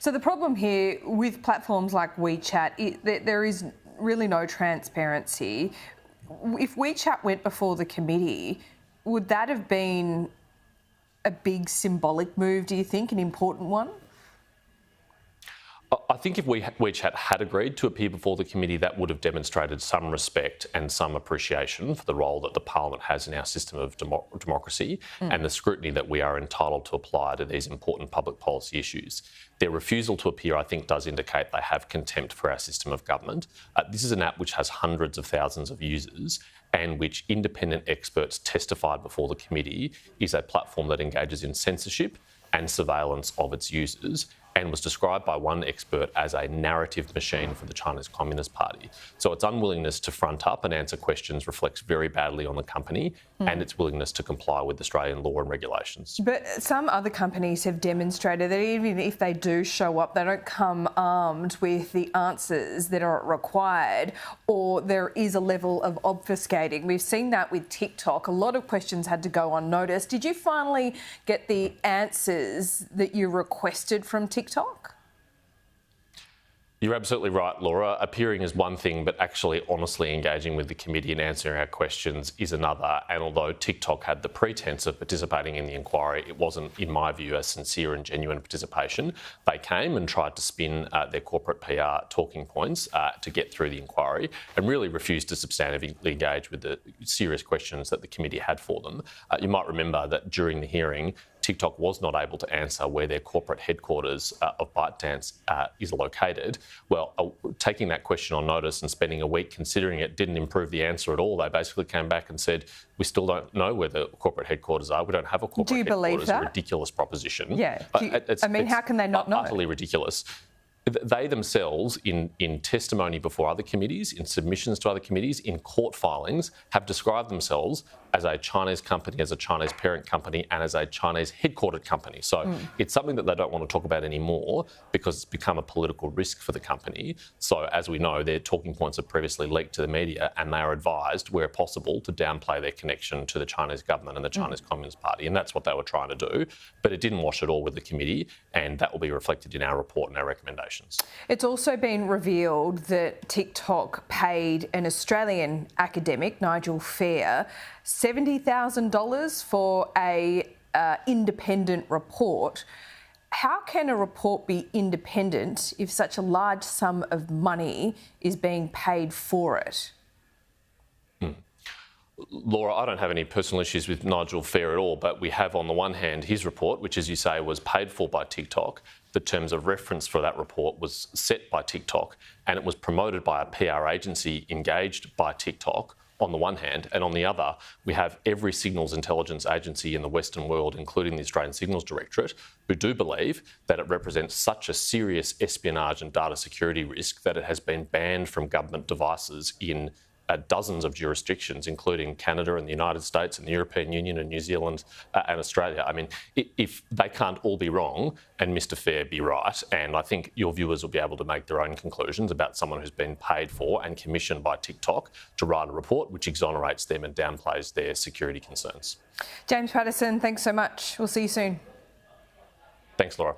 So the problem here with platforms like WeChat, there is really no transparency. If WeChat went before the committee, would that have been a big symbolic move, do you think, an important one? I think if WeChat had agreed to appear before the committee, that would have demonstrated some respect and some appreciation for the role that the Parliament has in our system of democracy and the scrutiny that we are entitled to apply to these important public policy issues. Their refusal to appear, I think, does indicate they have contempt for our system of government. This is an app which has hundreds of thousands of users and which independent experts testified before the committee is a platform that engages in censorship and surveillance of its users, and was described by one expert as a narrative machine for the Chinese Communist Party. So its unwillingness to front up and answer questions reflects very badly on the company and its willingness to comply with Australian law and regulations. But some other companies have demonstrated that even if they do show up, they don't come armed with the answers that are required, or there is a level of obfuscating. We've seen that with TikTok. A lot of questions had to go unnoticed. Did you finally get the answers that you requested from TikTok? You're absolutely right, Laura. Appearing is one thing, but actually honestly engaging with the committee and answering our questions is another. And although TikTok had the pretense of participating in the inquiry, it wasn't, in my view, a sincere and genuine participation. They came and tried to spin their corporate PR talking points to get through the inquiry and really refused to substantively engage with the serious questions that the committee had for them. You might remember that during the hearing, TikTok was not able to answer where their corporate headquarters of ByteDance is located. Well, taking that question on notice and spending a week considering it didn't improve the answer at all. They basically came back and said, we still don't know where the corporate headquarters are. We don't have a corporate headquarters. Do you believe that? A ridiculous proposition. Yeah. How can they not know? Utterly ridiculous. They themselves, in testimony before other committees, in submissions to other committees, in court filings, have described themselves as a Chinese company, as a Chinese parent company, and as a Chinese headquartered company. So it's something that they don't want to talk about anymore because it's become a political risk for the company. So as we know, their talking points have previously leaked to the media, and they are advised, where possible, to downplay their connection to the Chinese government and the Chinese Communist Party. And that's what they were trying to do. But it didn't wash at all with the committee, and that will be reflected in our report and our recommendations. It's also been revealed that TikTok paid an Australian academic, Nigel Fair, $70,000 for a independent report. How can a report be independent if such a large sum of money is being paid for it? Laura, I don't have any personal issues with Nigel Fair at all, but we have on the one hand his report, which, as you say, was paid for by TikTok. The terms of reference for that report was set by TikTok, and it was promoted by a PR agency engaged by TikTok on the one hand, and on the other, we have every signals intelligence agency in the Western world, including the Australian Signals Directorate, who do believe that it represents such a serious espionage and data security risk that it has been banned from government devices in dozens of jurisdictions, including Canada and the United States and the European Union and New Zealand and Australia. I mean, if they can't all be wrong and Mr. Fair be right, and I think your viewers will be able to make their own conclusions about someone who's been paid for and commissioned by TikTok to write a report which exonerates them and downplays their security concerns. James Paterson, thanks so much. We'll see you soon. Thanks, Laura.